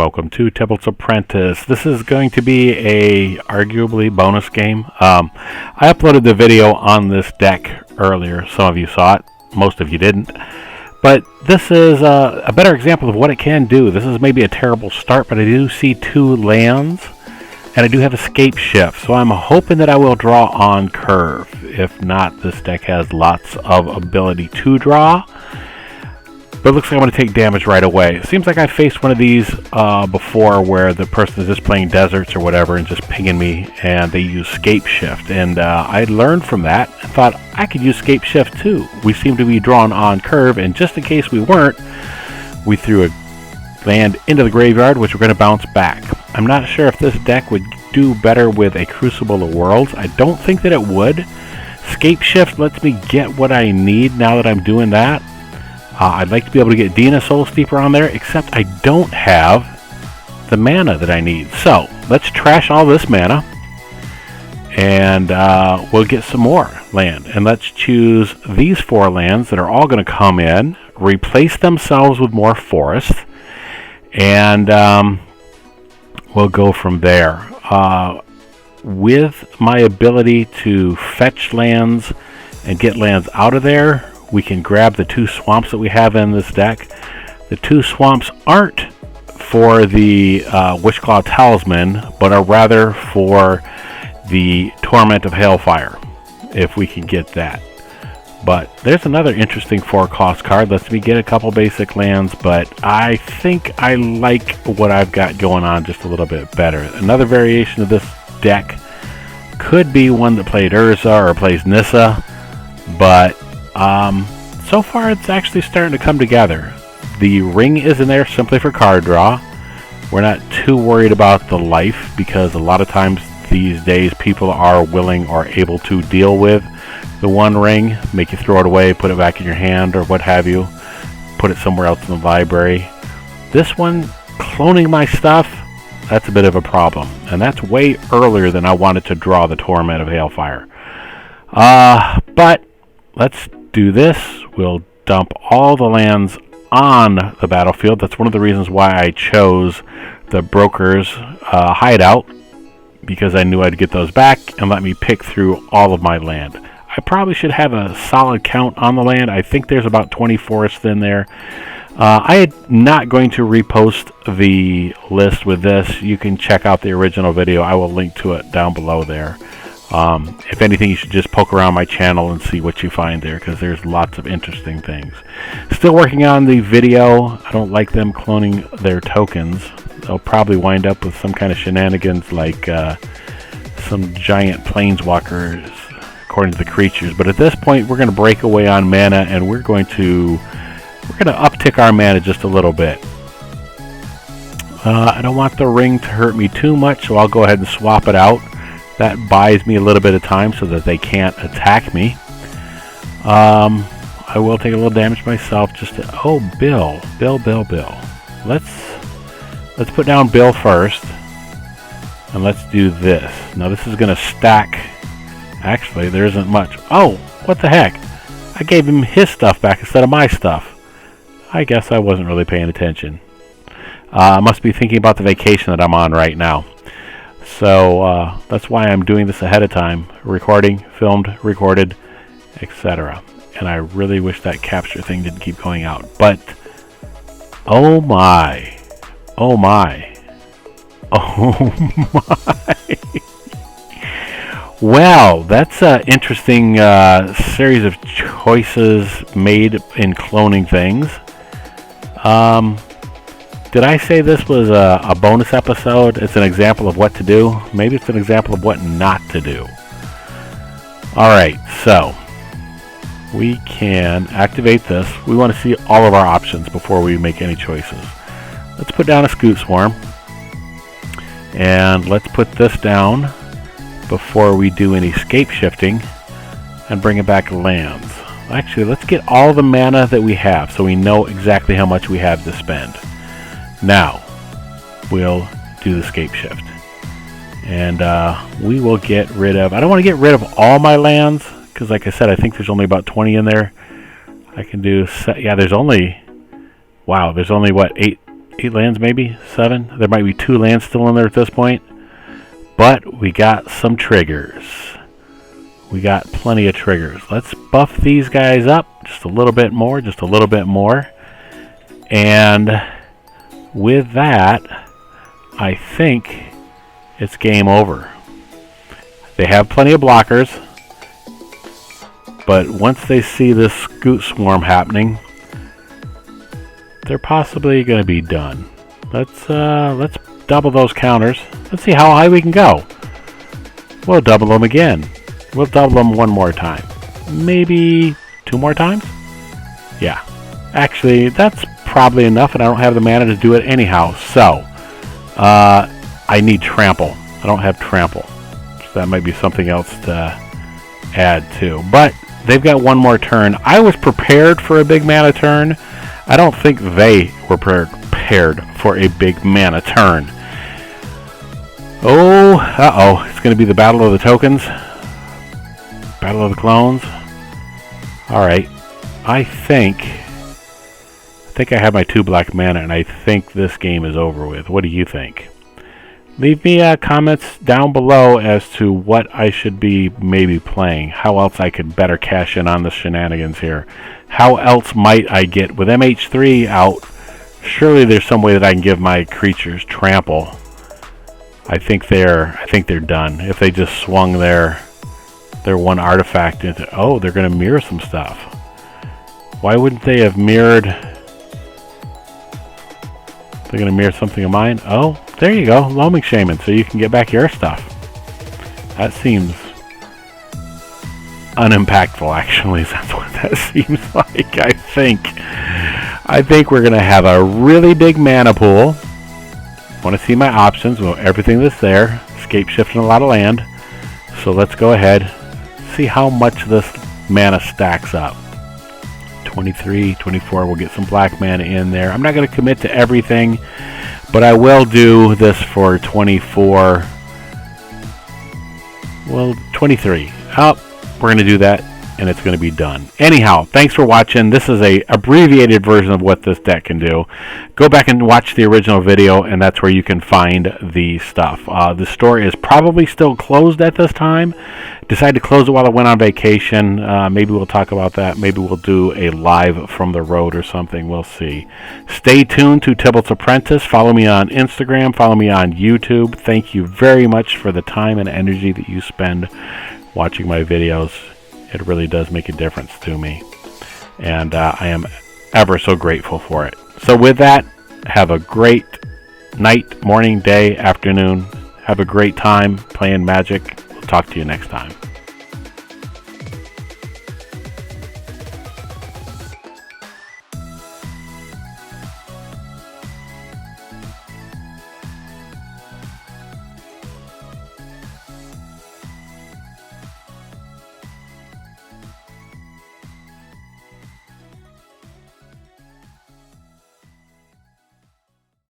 Welcome to Tibalt's Apprentice. This is going to be a arguably bonus game. I uploaded the video on this deck earlier. Some of you saw it, most of you didn't. But this is a better example of what it can do. This is maybe a terrible start, but I do see 2 lands, and I do have escape shift. So I'm hoping that I will draw on curve. If not, this deck has lots of ability to draw. But it looks like I'm going to take damage right away. It seems like I faced one of these before where the person is just playing deserts or whatever and just pinging me, and they use escape shift. And I learned from that and thought I could use escape shift too. We seem to be drawn on curve, and just in case we weren't, we threw a land into the graveyard, which we're going to bounce back. I'm not sure if this deck would do better with a Crucible of Worlds. I don't think that it would. Escape shift lets me get what I need now that I'm doing that. I'd like to be able to get Dina Soul Steeper on there, except I don't have the mana that I need. So, let's trash all this mana, and we'll get some more land. And let's choose these 4 lands that are all going to come in, replace themselves with more forest, and we'll go from there. With my ability to fetch lands and get lands out of there, we can grab the 2 swamps that we have in this deck. The 2 swamps aren't for the Witchclaw Talisman, but are rather for the Torment of Hailfire, if we can get that. But there's another interesting 4-cost card. Lets me get a couple basic lands, but I think I like what I've got going on just a little bit better. Another variation of this deck could be one that played Urza or plays Nissa, but so far it's actually starting to come together. The ring is in there simply for card draw. We're not too worried about the life, because a lot of times these days people are willing or able to deal with the 1 ring, make you throw it away, put it back in your hand or what have you, put it somewhere else in the library. This one, cloning my stuff, that's a bit of a problem, and that's way earlier than I wanted to draw the Torment of Hailfire. But let's do this. We'll dump all the lands on the battlefield. That's one of the reasons why I chose the Broker's hideout, because I knew I'd get those back and let me pick through all of my land. I probably should have a solid count on the land. I think there's about 20 forests in there. I am not going to repost the list with this. You can check out the original video. I will link to it down below there. If anything, you should just poke around my channel and see what you find there, because there's lots of interesting things. Still working on the video. I don't like them cloning their tokens. They'll probably wind up with some kind of shenanigans like some giant planeswalkers, according to the creatures. But at this point, we're going to break away on mana, and we're going to uptick our mana just a little bit. I don't want the ring to hurt me too much, so I'll go ahead and swap it out. That buys me a little bit of time so that they can't attack me. I will take a little damage myself just to... Oh, Bill. Let's put down Bill first. And let's do this. Now this is going to stack... Actually, there isn't much. Oh, what the heck? I gave him his stuff back instead of my stuff. I guess I wasn't really paying attention. I must be thinking about the vacation that I'm on right now. So that's why I'm doing this ahead of time. Recording, filmed, recorded, etc. And I really wish that capture thing didn't keep going out. But, oh my. Oh my. Oh my. Well, that's an interesting series of choices made in cloning things. Did I say this was a bonus episode? It's an example of what to do. Maybe it's an example of what not to do. Alright, so we can activate this. We want to see all of our options before we make any choices. Let's put down a Scoot Swarm. And let's put this down before we do any escape shifting and bring it back to lands. Actually, let's get all the mana that we have so we know exactly how much we have to spend. Now, we'll do the escape shift. And we will get rid of... I don't want to get rid of all my lands, because like I said, I think there's only about 20 in there. I can do... Yeah, there's only... Wow, there's only, what, 8 lands, maybe 7. There might be 2 lands still in there at this point. But we got some triggers. We got plenty of triggers. Let's buff these guys up just a little bit more, just a little bit more. And with that, I think it's game over. They have plenty of blockers, but once they see this Scoot Swarm happening, they're possibly going to be done. Let's double those counters. Let's see how high we can go. We'll double them again. We'll double them one more time. Maybe 2 more times? Yeah. Actually, that's probably enough, and I don't have the mana to do it anyhow. So, I need Trample. I don't have Trample. So that might be something else to add to. But they've got one more turn. I was prepared for a big mana turn. I don't think they were prepared for a big mana turn. Oh, uh-oh. It's going to be the Battle of the Tokens. Battle of the Clones. Alright. I think I have my 2 black mana, and I think this game is over with. What do you think? Leave me comments down below as to what I should be maybe playing. How else I could better cash in on the shenanigans here. How else might I get with MH3 out? Surely there's some way that I can give my creatures trample. I think they're done. If they just swung their 1 artifact into, oh, they're going to mirror some stuff. Why wouldn't they have mirrored? They're going to mirror something of mine. Oh, there you go, Loaming Shaman, so you can get back your stuff. That seems unimpactful, actually. That's what that seems like. I think we're going to have a really big mana pool. Want to see my options? Well, everything that's there. Escape shifting a lot of land. So let's go ahead. See how much this mana stacks up. 23, 24. We'll get some black mana in there. I'm not going to commit to everything, but I will do this for 24. Well, 23. Oh, we're going to do that, and it's going to be done. Anyhow, thanks for watching. This is a abbreviated version of what this deck can do. Go back and watch the original video, and that's where you can find the stuff. The store is probably still closed at this time. Decided to close it while I went on vacation. Maybe we'll talk about that. Maybe we'll do a live from the road or something. We'll see. Stay tuned to Tibalt's Apprentice. Follow me on Instagram. Follow me on YouTube. Thank you very much for the time and energy that you spend watching my videos. It really does make a difference to me. And I am ever so grateful for it. So with that, have a great night, morning, day, afternoon. Have a great time playing Magic. We'll talk to you next time.